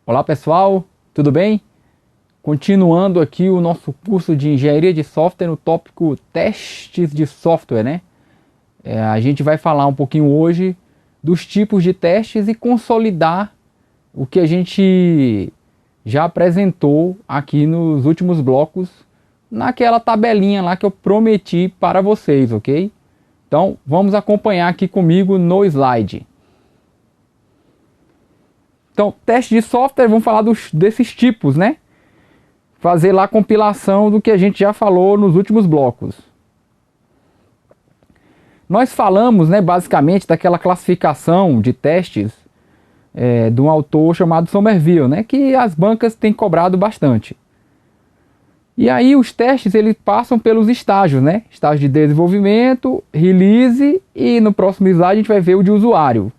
Olá pessoal, tudo bem? Continuando aqui o nosso curso de Engenharia de Software no tópico Testes de Software, né? A gente vai falar um pouquinho hoje dos tipos de testes e consolidar o que a gente já apresentou aqui nos últimos blocos, naquela tabelinha lá que eu prometi para vocês, ok? Então vamos acompanhar aqui comigo no slide. Então, teste de software, vamos falar desses tipos, né? Fazer lá a compilação do que a gente já falou nos últimos blocos. Nós falamos, né, basicamente, daquela classificação de testes de um autor chamado Somerville, né? Que as bancas têm cobrado bastante. E aí os testes, eles passam pelos estágios, né? Estágio de desenvolvimento, release e no próximo slide a gente vai ver o de usuário.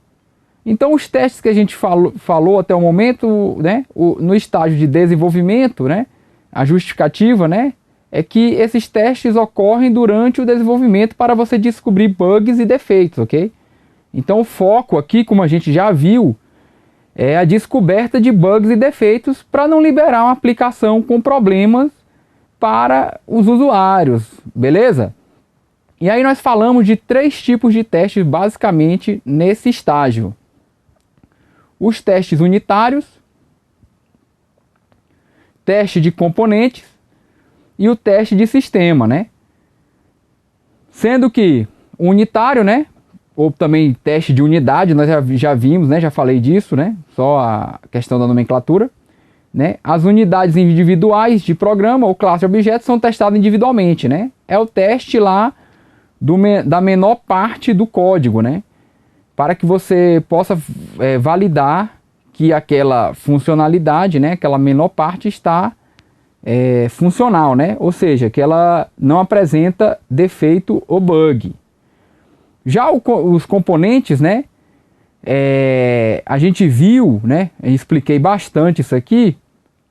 Então os testes que a gente falou até o momento, né, no estágio de desenvolvimento, né, a justificativa, né, é que esses testes ocorrem durante o desenvolvimento para você descobrir bugs e defeitos, ok? Então o foco aqui, como a gente já viu, é a descoberta de bugs e defeitos para não liberar uma aplicação com problemas para os usuários, beleza? E aí nós falamos de 3 tipos de testes basicamente nesse estágio. Os testes unitários, teste de componentes e o teste de sistema, né? Sendo que o unitário, né, ou também teste de unidade, nós já vimos, né, já falei disso, né? Só a questão da nomenclatura, né? As unidades individuais de programa ou classe de objetos são testadas individualmente, né? É o teste lá da menor parte do código, né? Para que você possa validar que aquela funcionalidade, né, aquela menor parte está funcional, né? Ou seja, que ela não apresenta defeito ou bug. Já os componentes, né, a gente viu, né, eu expliquei bastante isso aqui,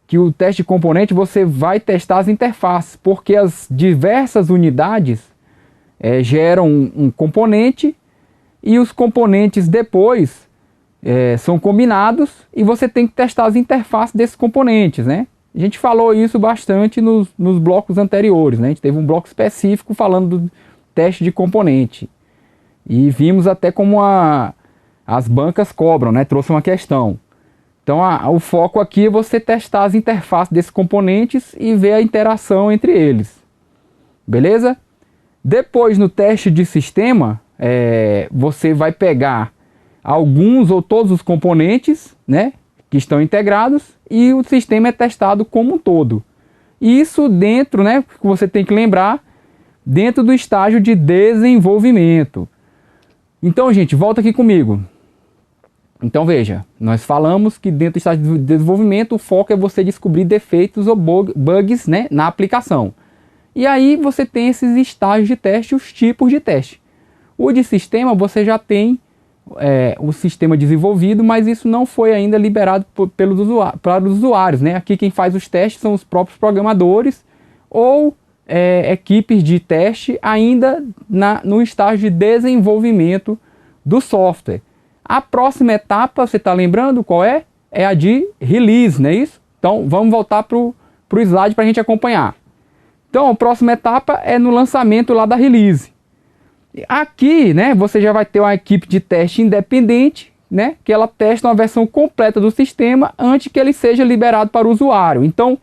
que o teste de componente você vai testar as interfaces, porque as diversas unidades geram um componente e os componentes depois são combinados e você tem que testar as interfaces desses componentes, né? A gente falou isso bastante nos blocos anteriores, né? A gente teve um bloco específico falando do teste de componente e vimos até como as bancas cobram, né? Trouxe uma questão. Então o foco aqui é você testar as interfaces desses componentes e ver a interação entre eles, beleza? Depois no teste de sistema, você vai pegar alguns ou todos os componentes, né, que estão integrados e o sistema é testado como um todo. Isso dentro, né, que você tem que lembrar, dentro do estágio de desenvolvimento. Então, gente, volta aqui comigo. Então veja, nós falamos que dentro do estágio de desenvolvimento o foco é você descobrir defeitos ou bugs, né, na aplicação. E aí você tem esses estágios de teste, os tipos de teste. O de sistema você já tem o sistema desenvolvido, mas isso não foi ainda liberado para os usuários, né? Aqui quem faz os testes são os próprios programadores ou equipes de teste ainda no estágio de desenvolvimento do software. A próxima etapa, você está lembrando qual é? É a de release, não é isso? Então vamos voltar para o slide para a gente acompanhar. Então a próxima etapa é no lançamento lá da release. Aqui, né, você já vai ter uma equipe de teste independente, né, que ela testa uma versão completa do sistema antes que ele seja liberado para o usuário. Então,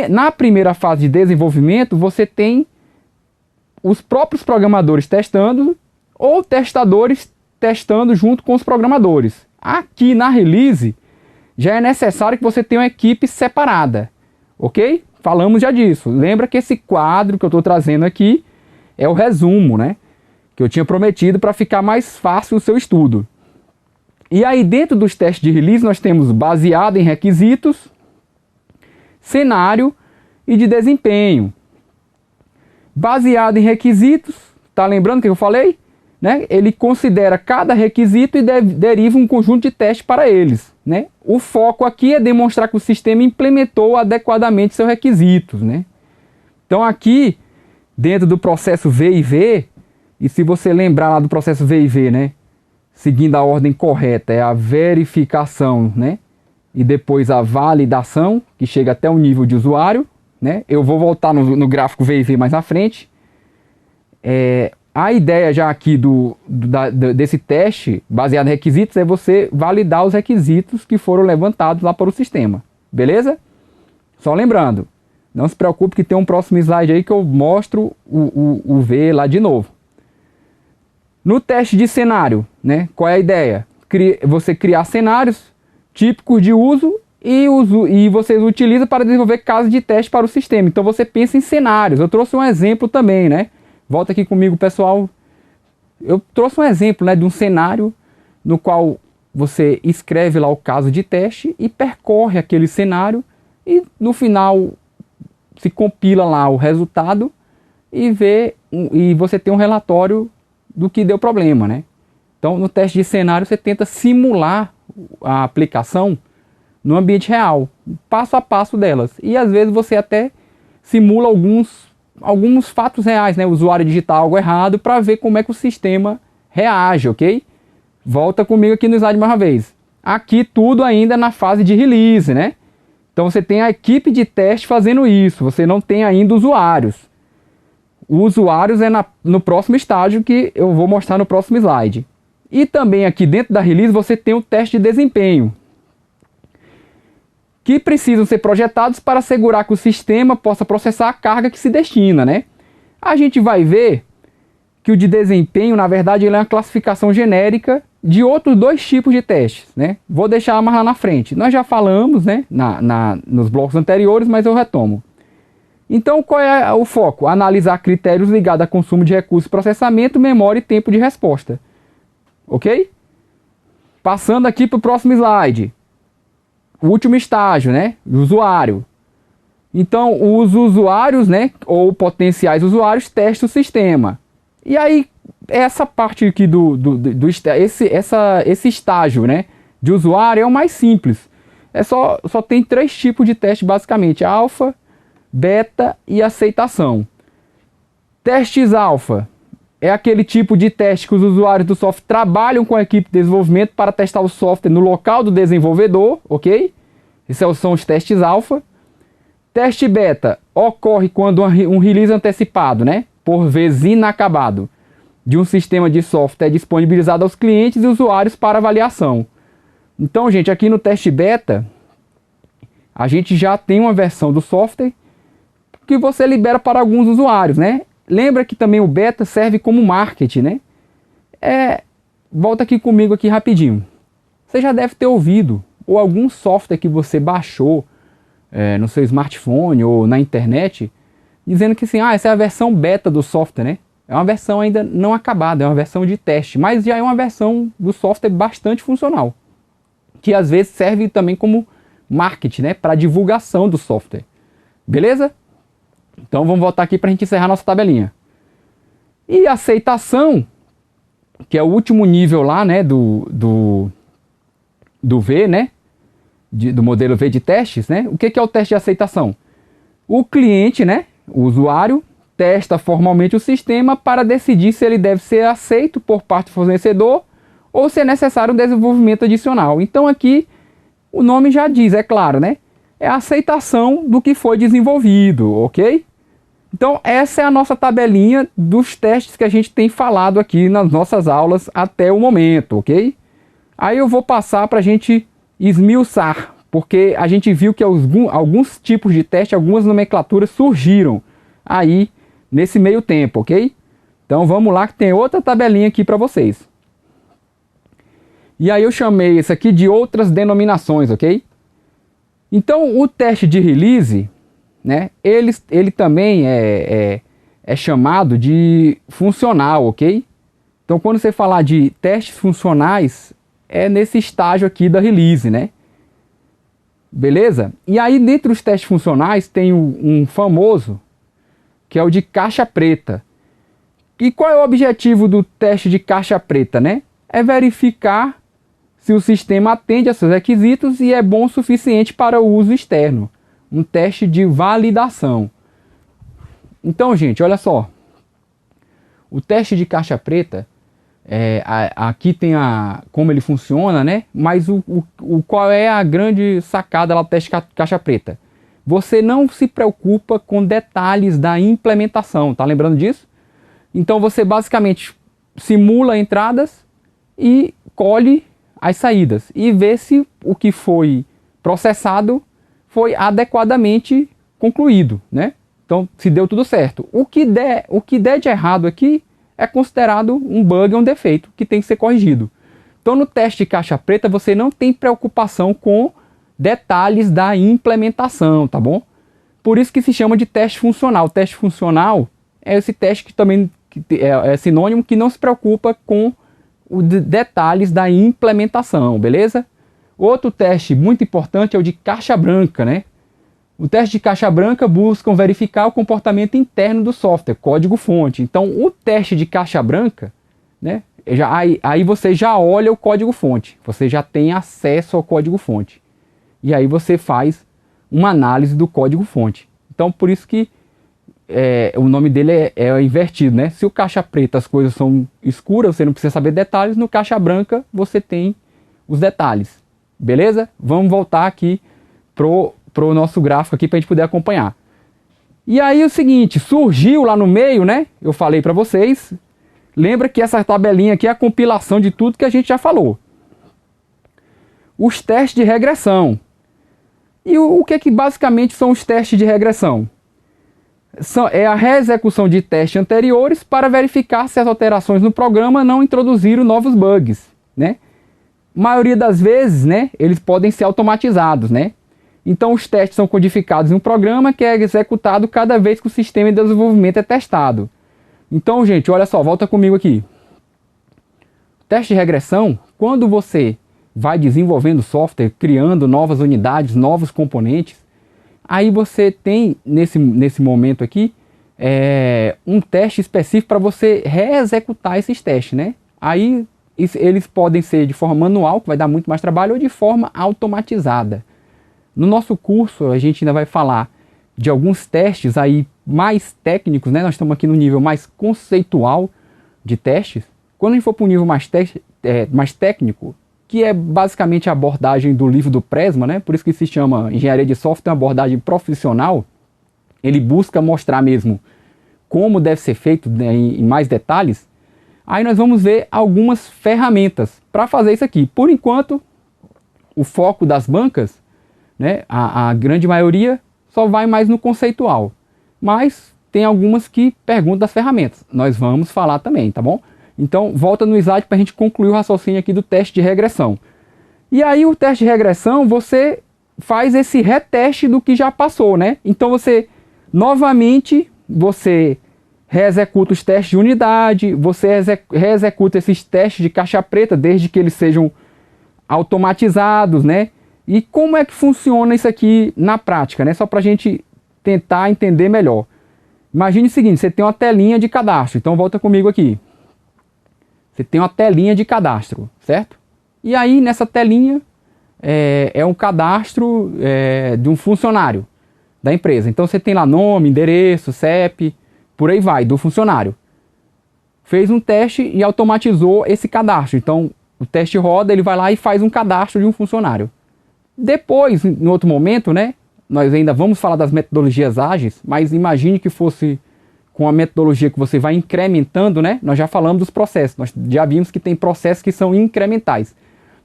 na primeira fase de desenvolvimento, você tem os próprios programadores testando ou testadores testando junto com os programadores. Aqui na release, já é necessário que você tenha uma equipe separada, ok? Falamos já disso. Lembra que esse quadro que eu estou trazendo aqui é o resumo, né, que eu tinha prometido para ficar mais fácil o seu estudo. E aí dentro dos testes de release nós temos baseado em requisitos, cenário e de desempenho. Baseado em requisitos, tá lembrando o que eu falei? Né? Ele considera cada requisito e deriva um conjunto de testes para eles, né? O foco aqui é demonstrar que o sistema implementou adequadamente seus requisitos, né? Então aqui dentro do processo V&V, e se você lembrar lá do processo V&V, né, seguindo a ordem correta, é a verificação, né, e depois a validação, que chega até o nível de usuário, né? Eu vou voltar no gráfico V&V mais à frente. A ideia já aqui desse teste baseado em requisitos é você validar os requisitos que foram levantados lá para o sistema, beleza? Só lembrando, não se preocupe que tem um próximo slide aí que eu mostro o V lá de novo. No teste de cenário, né? Qual é a ideia? Você criar cenários típicos de uso e você utiliza para desenvolver casos de teste para o sistema. Então você pensa em cenários. Eu trouxe um exemplo também, né? Volta aqui comigo, pessoal. Eu trouxe um exemplo, né, de um cenário no qual você escreve lá o caso de teste e percorre aquele cenário e no final se compila lá o resultado e você tem um relatório do que deu problema, né? Então no teste de cenário você tenta simular a aplicação no ambiente real, passo a passo delas. E às vezes você até simula alguns fatos reais, né? O usuário digitar algo errado para ver como é que o sistema reage, ok? Volta comigo aqui no slide mais uma vez. Aqui tudo ainda na fase de release, né? Então você tem a equipe de teste fazendo isso, você não tem ainda usuários. Os usuários é no próximo estágio que eu vou mostrar no próximo slide. E também aqui dentro da release você tem o teste de desempenho, que precisam ser projetados para assegurar que o sistema possa processar a carga que se destina, né? A gente vai ver que o de desempenho, na verdade, ele é uma classificação genérica de outros dois tipos de testes, né? Vou deixar mais lá na frente. Nós já falamos, né, nos blocos anteriores, mas eu retomo. Então, qual é o foco? Analisar critérios ligados a consumo de recursos, processamento, memória e tempo de resposta. Ok? Passando aqui para o próximo slide. O último estágio, né? O usuário. Então, os usuários, né, ou potenciais usuários, testam o sistema. E aí, essa parte aqui esse estágio, né, de usuário é o mais simples. Só tem 3 tipos de teste, basicamente: alfa, beta e aceitação. Testes alfa é aquele tipo de teste que os usuários do software trabalham com a equipe de desenvolvimento para testar o software no local do desenvolvedor, ok? Esses são os testes alfa. Teste beta ocorre quando um release antecipado, né, por vezes inacabado, de um sistema de software é disponibilizado aos clientes e usuários para avaliação. Então, gente, aqui no teste beta, a gente já tem uma versão do software que você libera para alguns usuários, né? Lembra que também o beta serve como marketing, né? Volta aqui comigo aqui rapidinho. Você já deve ter ouvido, ou algum software que você baixou no seu smartphone ou na internet, dizendo que assim, essa é a versão beta do software, né? É uma versão ainda não acabada, é uma versão de teste, mas já é uma versão do software bastante funcional, que às vezes serve também como marketing, né, para divulgação do software. Beleza? Então vamos voltar aqui para a gente encerrar nossa tabelinha. E a aceitação, que é o último nível lá, né, do V, né, do modelo V de testes, né? O que é o teste de aceitação? O cliente, né, o usuário, testa formalmente o sistema para decidir se ele deve ser aceito por parte do fornecedor ou se é necessário um desenvolvimento adicional. Então aqui o nome já diz, é claro, né? É a aceitação do que foi desenvolvido, ok? Então essa é a nossa tabelinha dos testes que a gente tem falado aqui nas nossas aulas até o momento, ok? Aí eu vou passar para a gente esmiuçar, porque a gente viu que alguns tipos de teste, algumas nomenclaturas surgiram aí nesse meio tempo, ok? Então vamos lá que tem outra tabelinha aqui para vocês. E aí eu chamei esse aqui de outras denominações, ok? Então o teste de release, né, ele também é chamado de funcional, ok? Então quando você falar de testes funcionais, é nesse estágio aqui da release, né? Beleza? E aí dentro dos testes funcionais tem um famoso, que é o de caixa preta. E qual é o objetivo do teste de caixa preta, né? É verificar se o sistema atende a seus requisitos e é bom o suficiente para o uso externo. Um teste de validação. Então, gente, olha só. O teste de caixa preta aqui tem como ele funciona, né? Mas qual é a grande sacada lá do teste caixa preta? Você não se preocupa com detalhes da implementação, tá lembrando disso? Então você basicamente simula entradas e colhe as saídas e vê se o que foi processado foi adequadamente concluído, né? Então, se deu tudo certo. O que der de errado aqui é considerado um bug, um defeito que tem que ser corrigido. Então, no teste de caixa preta, você não tem preocupação com detalhes da implementação, tá bom? Por isso que se chama de teste funcional. O teste funcional é esse teste que também é sinônimo, que não se preocupa com os detalhes da implementação, beleza? Outro teste muito importante é o de caixa branca, né? O teste de caixa branca busca verificar o comportamento interno do software, código-fonte. Então, o teste de caixa branca, né, aí você já olha o código-fonte, você já tem acesso ao código-fonte. E aí você faz uma análise do código-fonte. Então, por isso que o nome dele é invertido, né? Se o caixa preta as coisas são escuras, você não precisa saber detalhes, no caixa branca você tem os detalhes. Beleza? Vamos voltar aqui pro nosso gráfico aqui para a gente poder acompanhar. E aí o seguinte, surgiu lá no meio, né? Eu falei para vocês. Lembra que essa tabelinha aqui é a compilação de tudo que a gente já falou. Os testes de regressão. E o que basicamente são os testes de regressão? É a reexecução de testes anteriores para verificar se as alterações no programa não introduziram novos bugs, né? Maioria das vezes, né, eles podem ser automatizados, né? Então os testes são codificados em um programa que é executado cada vez que o sistema de desenvolvimento é testado. Então, gente, olha só, volta comigo aqui. Teste de regressão, quando você vai desenvolvendo software, criando novas unidades, novos componentes, aí você tem, nesse momento aqui, um teste específico para você reexecutar esses testes, né? Aí eles podem ser de forma manual, que vai dar muito mais trabalho, ou de forma automatizada. No nosso curso, a gente ainda vai falar de alguns testes aí mais técnicos, né? Nós estamos aqui no nível mais conceitual de testes. Quando a gente for para um nível mais técnico, que é basicamente a abordagem do livro do Presma, né? Por isso que se chama Engenharia de Software, uma abordagem profissional. Ele busca mostrar mesmo como deve ser feito, né, em mais detalhes. Aí nós vamos ver algumas ferramentas para fazer isso aqui. Por enquanto, o foco das bancas, né, a grande maioria só vai mais no conceitual. Mas tem algumas que perguntam das ferramentas. Nós vamos falar também, tá bom? Então, volta no slide para a gente concluir o raciocínio aqui do teste de regressão. E aí, o teste de regressão, você faz esse reteste do que já passou, né? Então, você reexecuta os testes de unidade, você reexecuta esses testes de caixa preta, desde que eles sejam automatizados, né? E como é que funciona isso aqui na prática, né? Só para a gente tentar entender melhor. Imagine o seguinte, você tem uma telinha de cadastro, então volta comigo aqui. Você tem uma telinha de cadastro, certo? E aí nessa telinha é um cadastro de um funcionário da empresa. Então você tem lá nome, endereço, CEP, por aí vai, do funcionário. Fez um teste e automatizou esse cadastro. Então o teste roda, ele vai lá e faz um cadastro de um funcionário. Depois, em outro momento, né, nós ainda vamos falar das metodologias ágeis, mas imagine que fosse com a metodologia que você vai incrementando, né? Nós já falamos dos processos, nós já vimos que tem processos que são incrementais.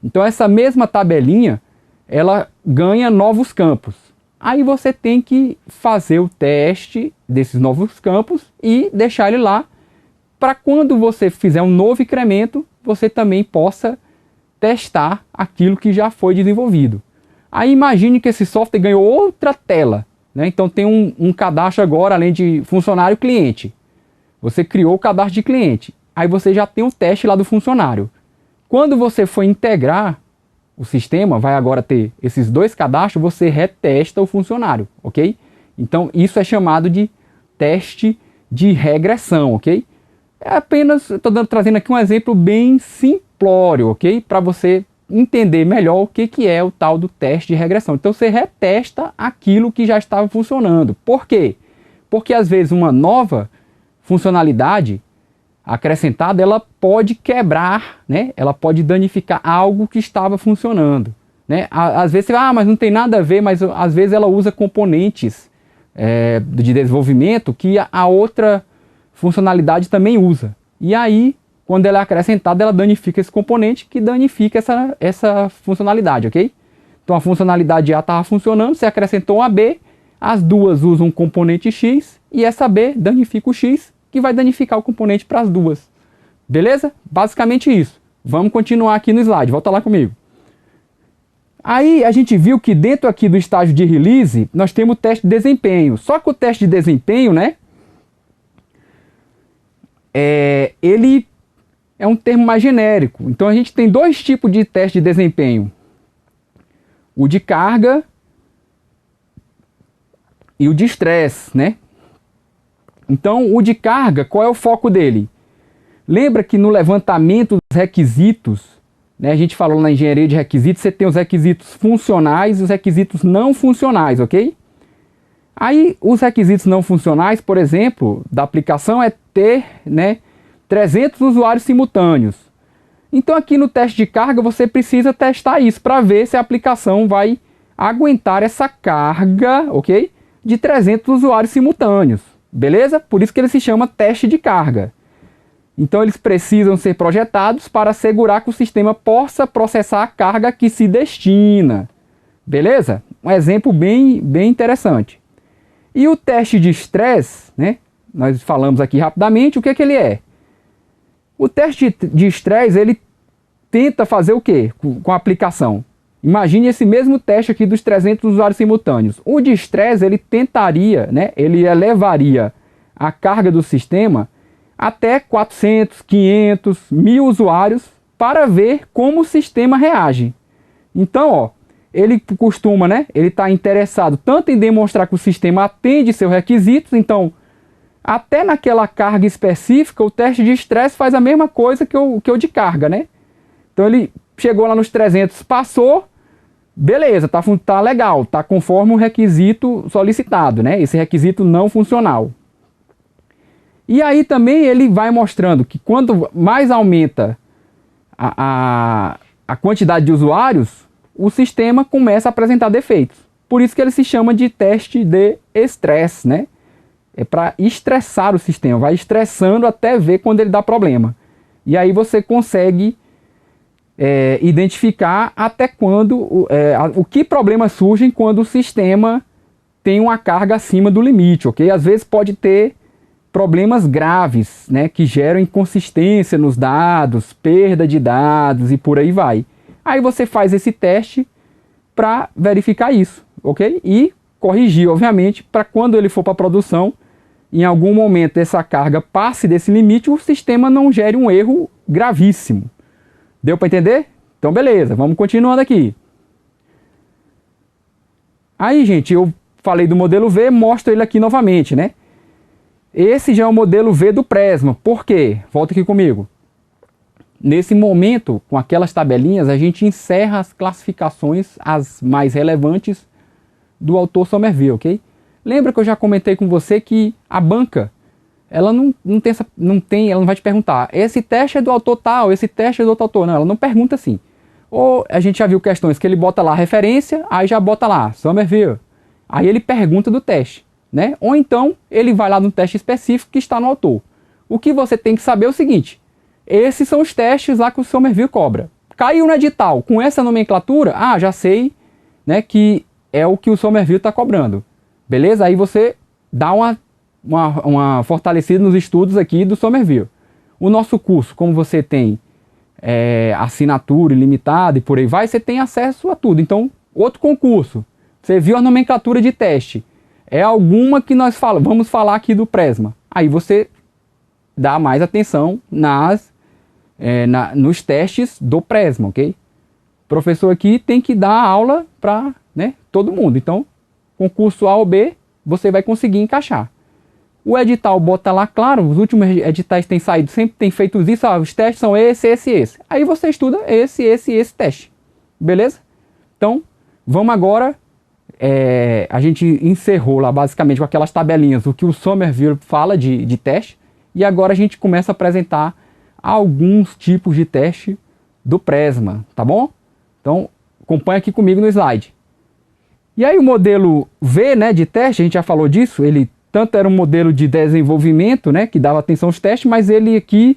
Então essa mesma tabelinha, ela ganha novos campos. Aí você tem que fazer o teste desses novos campos e deixar ele lá, para quando você fizer um novo incremento, você também possa testar aquilo que já foi desenvolvido. Aí imagine que esse software ganhou outra tela, né? Então tem um cadastro agora, além de funcionário, cliente. Você criou o cadastro de cliente. Aí você já tem o teste lá do funcionário. Quando você for integrar o sistema, vai agora ter esses dois cadastros, você retesta o funcionário, ok? Então isso é chamado de teste de regressão, ok? É apenas, estou trazendo aqui um exemplo bem simplório, ok? Para você entender melhor o que é o tal do teste de regressão. Então você retesta aquilo que já estava funcionando. Por quê? Porque às vezes uma nova funcionalidade, acrescentada, ela pode quebrar, né? Ela pode danificar algo que estava funcionando, né? Às vezes, mas não tem nada a ver, mas às vezes ela usa componentes de desenvolvimento que a outra funcionalidade também usa. E aí, quando ela é acrescentada, ela danifica esse componente que danifica essa funcionalidade, ok? Então a funcionalidade A estava funcionando, você acrescentou a B, as duas usam um componente X e essa B danifica o X, que vai danificar o componente para as duas. Beleza? Basicamente isso. Vamos continuar aqui no slide, volta lá comigo. Aí a gente viu que dentro aqui do estágio de release, nós temos o teste de desempenho. Só que o teste de desempenho, né? Ele é um termo mais genérico. Então a gente tem dois tipos de teste de desempenho. O de carga e o de estresse, né? Então o de carga, qual é o foco dele? Lembra que no levantamento dos requisitos, né, a gente falou na engenharia de requisitos, você tem os requisitos funcionais e os requisitos não funcionais, ok? Aí os requisitos não funcionais, por exemplo, da aplicação é ter, né, 300 usuários simultâneos. Então aqui no teste de carga você precisa testar isso para ver se a aplicação vai aguentar essa carga, ok? De 300 usuários simultâneos, beleza? Por isso que ele se chama teste de carga. Então eles precisam ser projetados para assegurar que o sistema possa processar a carga que se destina. Beleza? Um exemplo bem interessante. E o teste de estresse, né? Nós falamos aqui rapidamente o que ele é. O teste de estresse, ele tenta fazer o quê com a aplicação? Imagine esse mesmo teste aqui dos 300 usuários simultâneos. O de estresse, ele tentaria, né? Ele elevaria a carga do sistema até 400, 500, 1000 usuários para ver como o sistema reage. Então, ó, ele costuma, né? Ele está interessado tanto em demonstrar que o sistema atende seus requisitos, então, até naquela carga específica, o teste de estresse faz a mesma coisa que o de carga, né? Então, ele chegou lá nos 300, passou, beleza, tá legal, tá conforme o requisito solicitado, né? Esse requisito não funcional. E aí também ele vai mostrando que quanto mais aumenta a quantidade de usuários, o sistema começa a apresentar defeitos. Por isso que ele se chama de teste de estresse, né? É para estressar o sistema, vai estressando até ver quando ele dá problema. E aí você consegue identificar até quando, o que problemas surgem quando o sistema tem uma carga acima do limite, ok? Às vezes pode ter problemas graves, né, que geram inconsistência nos dados, perda de dados e por aí vai. Aí você faz esse teste para verificar isso, ok? E corrigir, obviamente, para quando ele for para produção, em algum momento essa carga passe desse limite, o sistema não gere um erro gravíssimo. Deu para entender? Então beleza, vamos continuando aqui. Aí, gente, eu falei do modelo V, mostro ele aqui novamente, né? Esse já é o modelo V do Presma. Por quê? Volta aqui comigo. Nesse momento, com aquelas tabelinhas, a gente encerra as classificações, as mais relevantes, do autor Somerville, ok? Lembra que eu já comentei com você que a banca, ela não vai te perguntar, esse teste é do autor tal, esse teste é do outro autor. Não, ela não pergunta assim. Ou a gente já viu questões que ele bota lá a referência, aí já bota lá, Somerville. Aí ele pergunta do teste, né? Ou então ele vai lá no teste específico que está no autor. O que você tem que saber é o seguinte: esses são os testes lá que o Somerville cobra. Caiu no edital com essa nomenclatura, já sei, né, que é o que o Somerville está cobrando. Beleza? Aí você dá uma fortalecida nos estudos aqui do Somerville. O nosso curso, como você tem assinatura ilimitada e por aí vai, você tem acesso a tudo. Então, outro concurso, você viu a nomenclatura de teste, é alguma que nós vamos falar aqui do Presma. Aí você dá mais atenção nos testes do Presma, ok? O professor aqui tem que dar aula para, né, todo mundo. Então, concurso A ou B, você vai conseguir encaixar. O edital bota lá, claro, os últimos editais têm saído, sempre tem feito isso, os testes são esse. Aí você estuda esse teste. Beleza? Então, vamos agora, a gente encerrou lá basicamente com aquelas tabelinhas, o que o Somerville fala de teste. E agora a gente começa a apresentar alguns tipos de teste do Presma, tá bom? Então, acompanha aqui comigo no slide. E aí o modelo V, né, de teste, a gente já falou disso, ele tanto era um modelo de desenvolvimento, né, que dava atenção aos testes, mas ele aqui,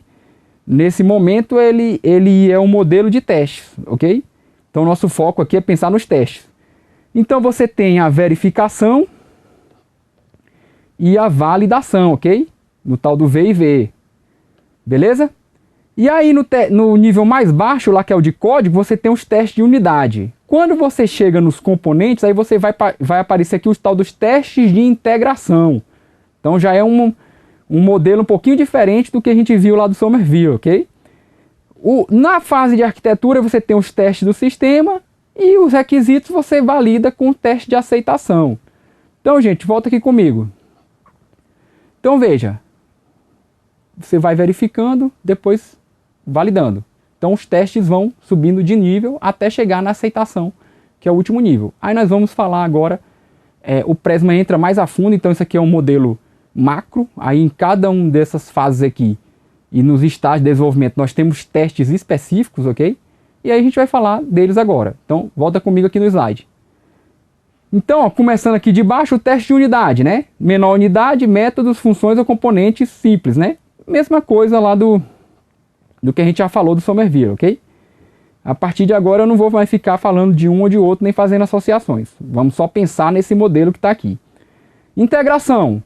nesse momento, ele é um modelo de testes, ok? Então, nosso foco aqui é pensar nos testes. Então, você tem a verificação e a validação, ok? No tal do V e V, beleza? E aí no nível mais baixo, lá que é o de código, você tem os testes de unidade. Quando você chega nos componentes, aí você vai aparecer aqui os tal dos testes de integração. Então já é um modelo um pouquinho diferente do que a gente viu lá do Somerville, ok? Na fase de arquitetura você tem os testes do sistema e os requisitos você valida com o teste de aceitação. Então, gente, volta aqui comigo. Então veja, você vai verificando, depois validando. Então os testes vão subindo de nível até chegar na aceitação, que é o último nível. Aí nós vamos falar agora, o Presma entra mais a fundo, então isso aqui é um modelo macro, aí em cada uma dessas fases aqui e nos estágios de desenvolvimento nós temos testes específicos, ok? E aí a gente vai falar deles agora. Então volta comigo aqui no slide. Então, ó, começando aqui de baixo, o teste de unidade, né? Menor unidade, métodos, funções ou componentes simples, né? Mesma coisa lá do que a gente já falou do Somerville, ok? A partir de agora eu não vou mais ficar falando de um ou de outro, nem fazendo associações. Vamos só pensar nesse modelo que está aqui. Integração.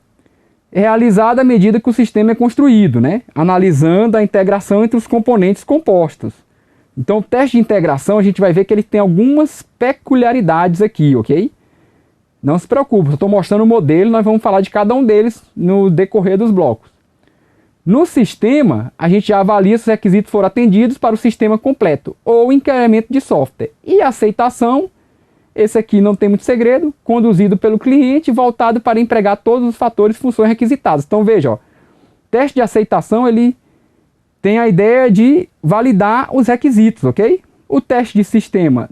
Realizada à medida que o sistema é construído, né? Analisando a integração entre os componentes compostos. Então, o teste de integração, a gente vai ver que ele tem algumas peculiaridades aqui, ok? Não se preocupe, eu estou mostrando o modelo, nós vamos falar de cada um deles no decorrer dos blocos. No sistema, a gente já avalia se os requisitos foram atendidos para o sistema completo ou incremento de software. E a aceitação, esse aqui não tem muito segredo, conduzido pelo cliente, voltado para empregar todos os fatores e funções requisitadas. Então veja, ó, teste de aceitação ele tem a ideia de validar os requisitos, ok? O teste de sistema,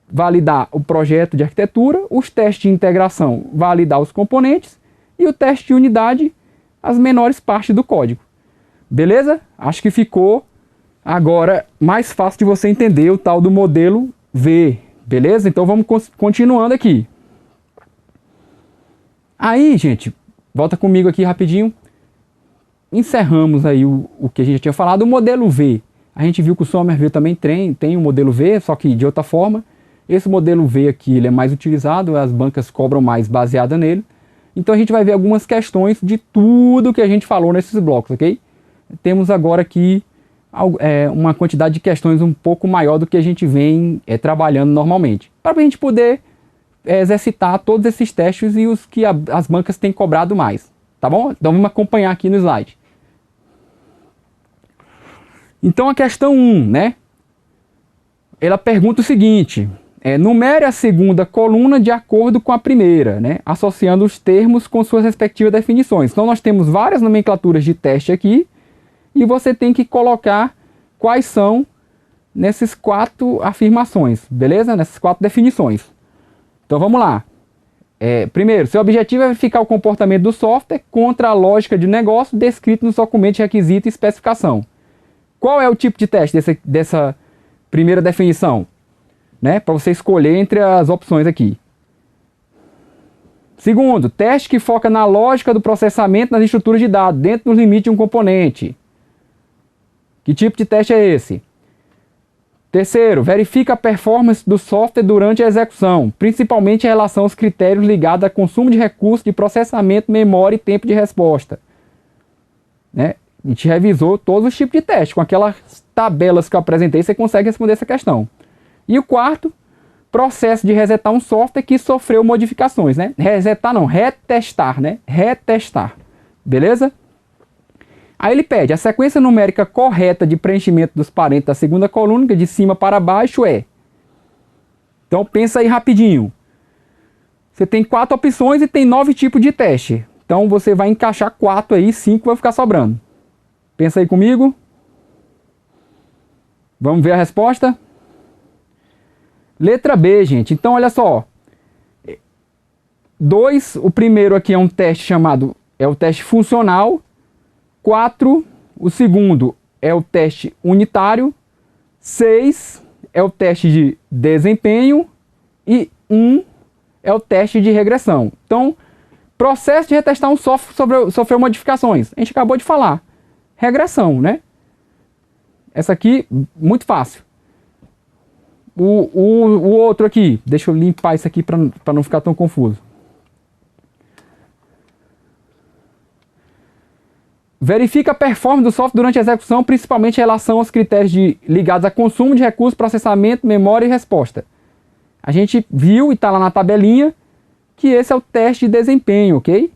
validar o projeto de arquitetura, os testes de integração, validar os componentes e o teste de unidade, as menores partes do código. Beleza? Acho que ficou agora mais fácil de você entender o tal do modelo V. Beleza? Então vamos continuando aqui. Aí, gente, volta comigo aqui rapidinho. Encerramos aí o que a gente já tinha falado. O modelo V. A gente viu que o Somerville também tem um modelo V, só que de outra forma. Esse modelo V aqui ele é mais utilizado, as bancas cobram mais baseada nele. Então a gente vai ver algumas questões de tudo que a gente falou nesses blocos, ok? Temos agora aqui uma quantidade de questões um pouco maior do que a gente vem trabalhando normalmente. Para a gente poder exercitar todos esses testes e os que as bancas têm cobrado mais. Tá bom? Então vamos acompanhar aqui no slide. Então a questão 1, né? Ela pergunta o seguinte: numere a segunda coluna de acordo com a primeira, né? Associando os termos com suas respectivas definições. Então nós temos várias nomenclaturas de teste aqui e você tem que colocar quais são nessas 4 afirmações, beleza? Nessas 4 definições. Então vamos lá. Primeiro, seu objetivo é verificar o comportamento do software contra a lógica de negócio descrito nos documentos de requisito e especificação. Qual é o tipo de teste dessa primeira definição? Né? Para você escolher entre as opções aqui. Segundo, teste que foca na lógica do processamento nas estruturas de dados, dentro dos limites de um componente. Que tipo de teste é esse? Terceiro, verifica a performance do software durante a execução, principalmente em relação aos critérios ligados a consumo de recursos de processamento, memória e tempo de resposta. Né? A gente revisou todos os tipos de teste. Com aquelas tabelas que eu apresentei, você consegue responder essa questão. E o quarto, processo de resetar um software que sofreu modificações, né? Resetar não, retestar, né? Retestar. Beleza? Aí ele pede, a sequência numérica correta de preenchimento dos parênteses da segunda coluna, que de cima para baixo é. Então pensa aí rapidinho. Você tem 4 opções e tem 9 tipos de teste. Então você vai encaixar 4 aí, 5 vai ficar sobrando. Pensa aí comigo. Vamos ver a resposta? Letra B, gente. Então, olha só. 2, o primeiro aqui é um teste chamado, é o teste funcional. 4, o segundo é o teste unitário. 6 é o teste de desempenho. E 1 é o teste de regressão. Então, processo de retestar um software sofreu modificações. A gente acabou de falar. Regressão, né? Essa aqui, muito fácil. O outro aqui, deixa eu limpar isso aqui para não ficar tão confuso. Verifica a performance do software durante a execução, principalmente em relação aos critérios ligados a consumo de recursos, processamento, memória e resposta. A gente viu e está lá na tabelinha que esse é o teste de desempenho, ok?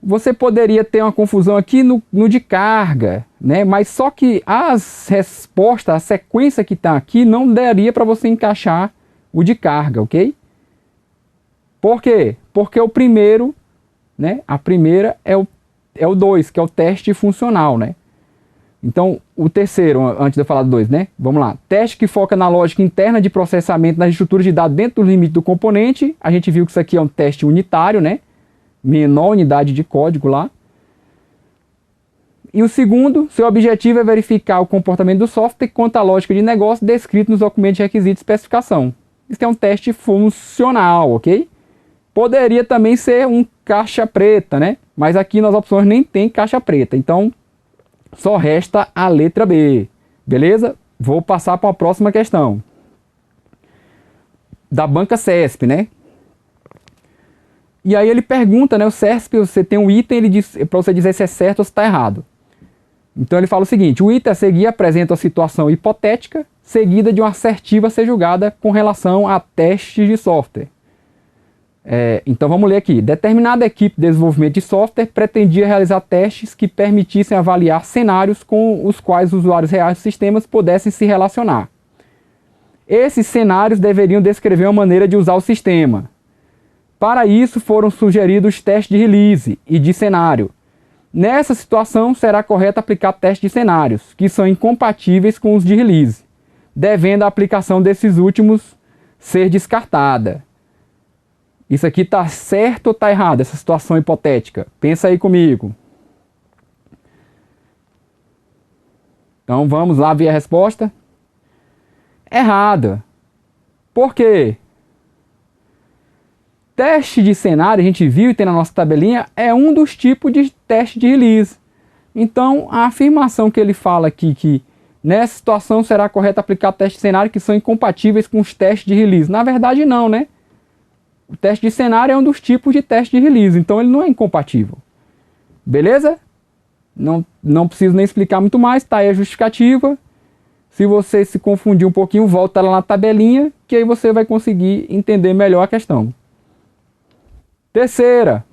Você poderia ter uma confusão aqui no de carga, né? Mas só que as respostas, a sequência que está aqui, não daria para você encaixar o de carga, ok? Por quê? Porque o primeiro, né? A primeira é o 2, que é o teste funcional, né? Então, o terceiro, antes de eu falar do 2, né? Vamos lá. Teste que foca na lógica interna de processamento das estruturas de dados dentro do limite do componente. A gente viu que isso aqui é um teste unitário, né? Menor unidade de código lá. E o segundo, seu objetivo é verificar o comportamento do software quanto à lógica de negócio descrito nos documentos de requisitos e especificação. Isso é um teste funcional, ok? Poderia também ser um caixa preta, né? Mas aqui nas opções nem tem caixa preta. Então, só resta a letra B. Beleza? Vou passar para a próxima questão. Da banca CESP, né? E aí ele pergunta, né? O CESP, você tem um item, ele diz para você dizer se é certo ou se está errado. Então ele fala o seguinte: o item a seguir apresenta a situação hipotética, seguida de uma assertiva a ser julgada com relação a testes de software. Então vamos ler aqui. Determinada equipe de desenvolvimento de software pretendia realizar testes que permitissem avaliar cenários com os quais os usuários reais dos sistemas pudessem se relacionar. Esses cenários deveriam descrever uma maneira de usar o sistema. Para isso foram sugeridos testes de release e de cenário. Nessa situação será correto aplicar testes de cenários, que são incompatíveis com os de release, devendo a aplicação desses últimos ser descartada. Isso aqui está certo ou está errado, essa situação hipotética? Pensa aí comigo. Então vamos lá ver a resposta. Errada. Por quê? Teste de cenário, a gente viu e tem na nossa tabelinha, é um dos tipos de teste de release. Então a afirmação que ele fala aqui, que nessa situação será correto aplicar testes de cenário que são incompatíveis com os testes de release. Na verdade não, né? O teste de cenário é um dos tipos de teste de release, então ele não é incompatível. Beleza? Não preciso nem explicar muito mais, tá aí a justificativa. Se você se confundir um pouquinho, volta lá na tabelinha, que aí você vai conseguir entender melhor a questão. Terceira.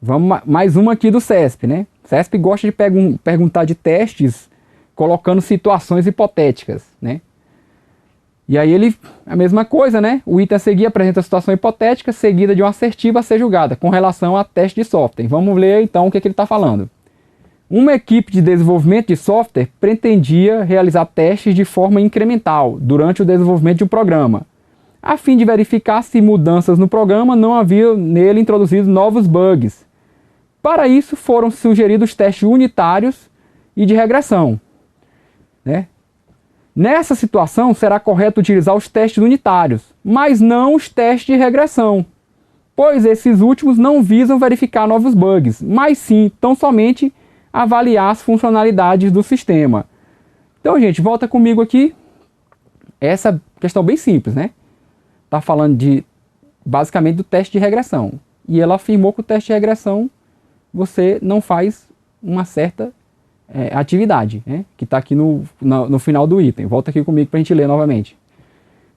Vamos mais uma aqui do CESP, né? O CESP gosta de perguntar de testes colocando situações hipotéticas, né? E aí a mesma coisa, né? O item a seguir apresenta a situação hipotética seguida de uma assertiva a ser julgada com relação a teste de software. Vamos ler então o que ele está falando. Uma equipe de desenvolvimento de software pretendia realizar testes de forma incremental durante o desenvolvimento de um programa, a fim de verificar se mudanças no programa não haviam nele introduzido novos bugs. Para isso foram sugeridos testes unitários e de regressão, né? Nessa situação, será correto utilizar os testes unitários, mas não os testes de regressão, pois esses últimos não visam verificar novos bugs, mas sim, tão somente avaliar as funcionalidades do sistema. Então, gente, volta comigo aqui. Essa questão bem simples, né? Está falando basicamente do teste de regressão. E ela afirmou que o teste de regressão você não faz uma certa atividade, né? Que está aqui no final do item. Volta aqui comigo para a gente ler novamente.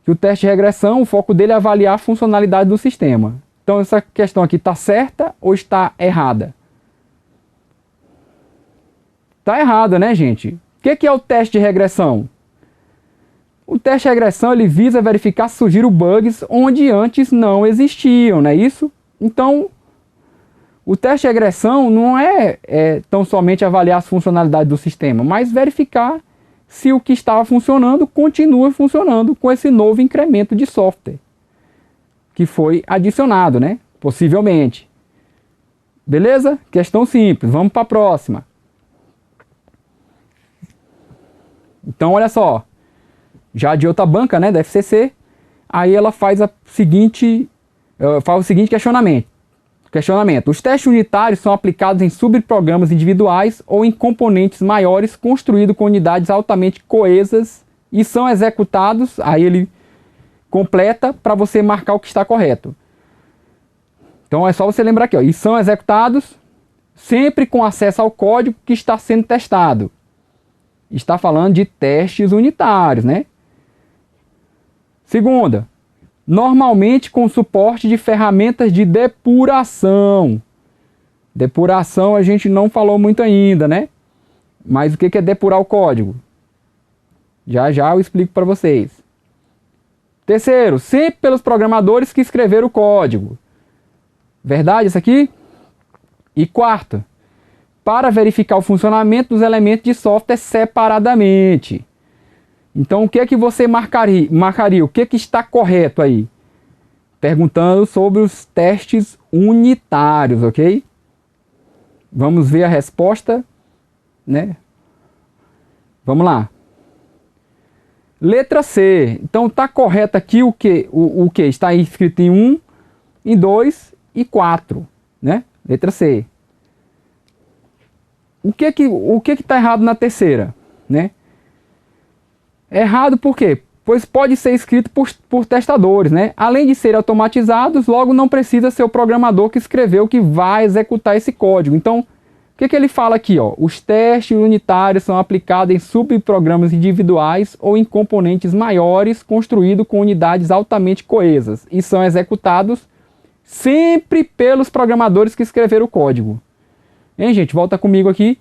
Que o teste de regressão, o foco dele é avaliar a funcionalidade do sistema. Então essa questão aqui está certa ou está errada? Está errada, né, gente? O que é o teste de regressão? O teste de regressão ele visa verificar se surgiram bugs onde antes não existiam, não é isso? Então, o teste de regressão não é tão somente avaliar as funcionalidades do sistema, mas verificar se o que estava funcionando continua funcionando com esse novo incremento de software que foi adicionado, né? Possivelmente. Beleza? Questão simples. Vamos para a próxima. Então, olha só. Já de outra banca, né, da FCC, aí ela faz o seguinte questionamento. Os testes unitários são aplicados em subprogramas individuais ou em componentes maiores construídos com unidades altamente coesas e são executados, aí ele completa para você marcar o que está correto. Então é só você lembrar aqui, ó, e são executados sempre com acesso ao código que está sendo testado. Está falando de testes unitários, né? Segunda, normalmente com suporte de ferramentas de depuração. Depuração a gente não falou muito ainda, né? Mas o que é depurar o código? Já já eu explico para vocês. Terceiro, sempre pelos programadores que escreveram o código. Verdade isso aqui? E quarto, para verificar o funcionamento dos elementos de software separadamente. Então o que é que você marcaria? O que é que está correto aí? Perguntando sobre os testes unitários, ok? Vamos ver a resposta, né? Vamos lá. Letra C. Então está correto aqui o que? O que? Está escrito em 1, em 2 e 4, né? Letra C. O que está errado na terceira, né? Errado por quê? Pois pode ser escrito por testadores, né? Além de serem automatizados, logo não precisa ser o programador que escreveu que vai executar esse código. Então, o que ele fala aqui, ó? Os testes unitários são aplicados em subprogramas individuais ou em componentes maiores construídos com unidades altamente coesas e são executados sempre pelos programadores que escreveram o código. Hein, gente? Volta comigo aqui.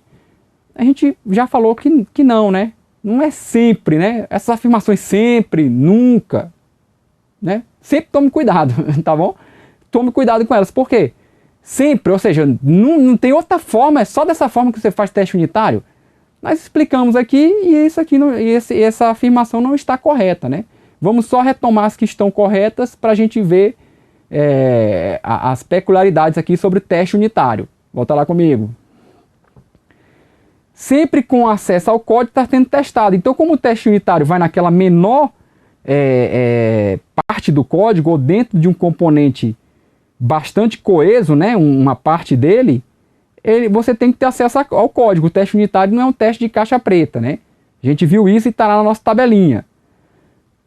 A gente já falou que não, né? Não é sempre, né? Essas afirmações sempre, nunca, né? Sempre tome cuidado, tá bom? Tome cuidado com elas. Por quê? Sempre, ou seja, não tem outra forma, é só dessa forma que você faz teste unitário. Nós explicamos aqui e isso aqui essa afirmação não está correta, né? Vamos só retomar as que estão corretas para a gente ver as peculiaridades aqui sobre o teste unitário. Volta lá comigo. Sempre com acesso ao código está sendo testado. Então, como o teste unitário vai naquela menor parte do código ou dentro de um componente bastante coeso, né, uma parte dele, você tem que ter acesso ao código. O teste unitário não é um teste de caixa preta, né? A gente viu isso e está lá na nossa tabelinha.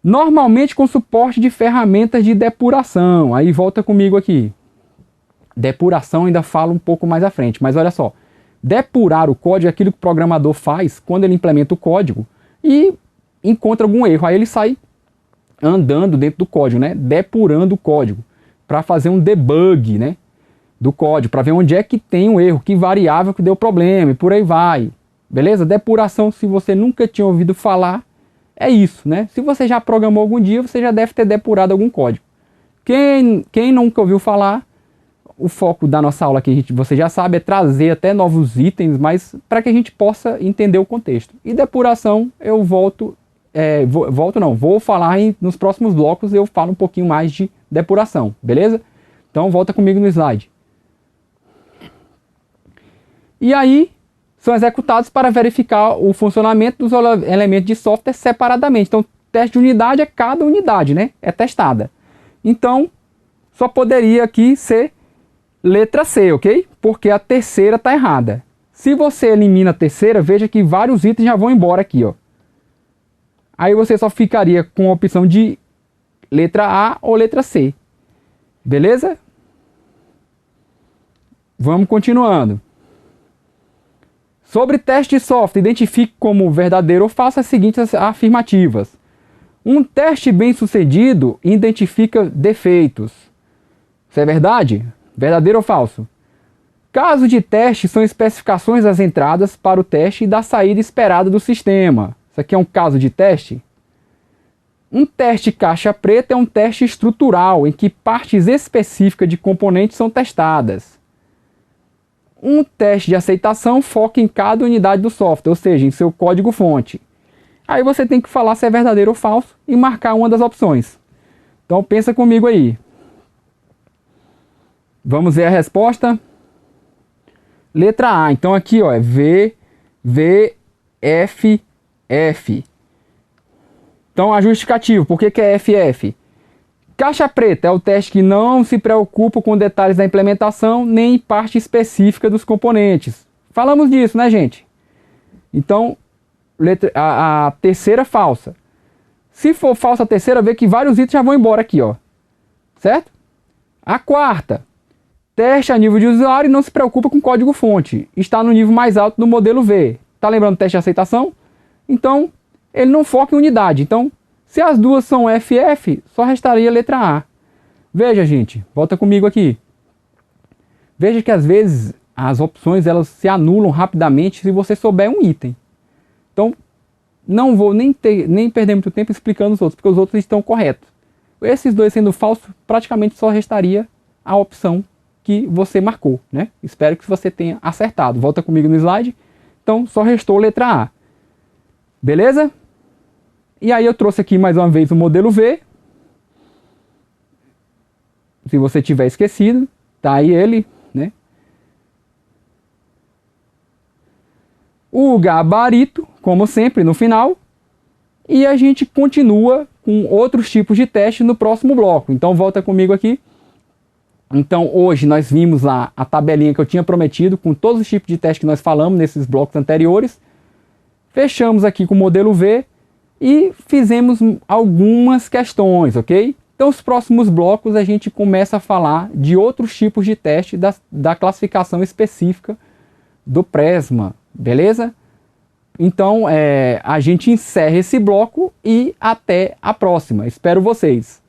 Normalmente com suporte de ferramentas de depuração. Aí volta comigo aqui. Depuração ainda falo um pouco mais à frente, mas olha só. Depurar o código é aquilo que o programador faz quando ele implementa o código e encontra algum erro. Aí ele sai andando dentro do código, né? Depurando o código para fazer um debug, né? Do código, para ver onde é que tem um erro, que variável que deu problema e por aí vai. Beleza? Depuração, se você nunca tinha ouvido falar, é isso, né? Se você já programou algum dia, você já deve ter depurado algum código. Quem nunca ouviu falar, o foco da nossa aula aqui, você já sabe, é trazer até novos itens, mas para que a gente possa entender o contexto. E depuração, eu vou falar nos próximos blocos, eu falo um pouquinho mais de depuração, beleza? Então volta comigo no slide. E aí, são executados para verificar o funcionamento dos elementos de software separadamente. Então, teste de unidade é cada unidade, né? É testada. Então, só poderia aqui ser letra C, ok? Porque a terceira está errada. Se você elimina a terceira, veja que vários itens já vão embora aqui, ó. Aí você só ficaria com a opção de letra A ou letra C. Beleza? Vamos continuando. Sobre teste de software, identifique como verdadeiro ou falso as seguintes afirmativas. Um teste bem sucedido identifica defeitos. Isso é verdade? Verdadeiro ou falso? Caso de teste são especificações das entradas para o teste e da saída esperada do sistema. Isso aqui é um caso de teste? Um teste caixa preta é um teste estrutural em que partes específicas de componentes são testadas. Um teste de aceitação foca em cada unidade do software, ou seja, em seu código-fonte. Aí você tem que falar se é verdadeiro ou falso e marcar uma das opções. Então pensa comigo aí. Vamos ver a resposta. Letra A, então aqui ó, é V, V, F, F. Então a justificativa, por que que é FF? Caixa preta é o teste que não se preocupa com detalhes da implementação nem parte específica dos componentes. Falamos disso, né, gente? Então, a terceira falsa. Se for falsa a terceira, vê que vários itens já vão embora aqui, ó. Certo? A quarta. Teste a nível de usuário e não se preocupa com código-fonte. Está no nível mais alto do modelo V. Tá lembrando do teste de aceitação? Então, ele não foca em unidade. Então, se as duas são FF, só restaria a letra A. Veja, gente, volta comigo aqui. Veja que às vezes as opções elas se anulam rapidamente se você souber um item. Então, não vou nem perder muito tempo explicando os outros, porque os outros estão corretos. Esses dois sendo falsos, praticamente só restaria a opção que você marcou, né? Espero que você tenha acertado. Volta comigo no slide. Então, só restou a letra A. Beleza? E aí eu trouxe aqui mais uma vez o modelo V. Se você tiver esquecido, tá aí ele, né? O gabarito, como sempre, no final. E a gente continua com outros tipos de teste no próximo bloco. Então volta comigo aqui. Então hoje nós vimos lá a tabelinha que eu tinha prometido com todos os tipos de teste que nós falamos nesses blocos anteriores. Fechamos aqui com o modelo V e fizemos algumas questões, ok? Então os próximos blocos a gente começa a falar de outros tipos de teste da classificação específica do Presma, beleza? Então a gente encerra esse bloco e até a próxima. Espero vocês!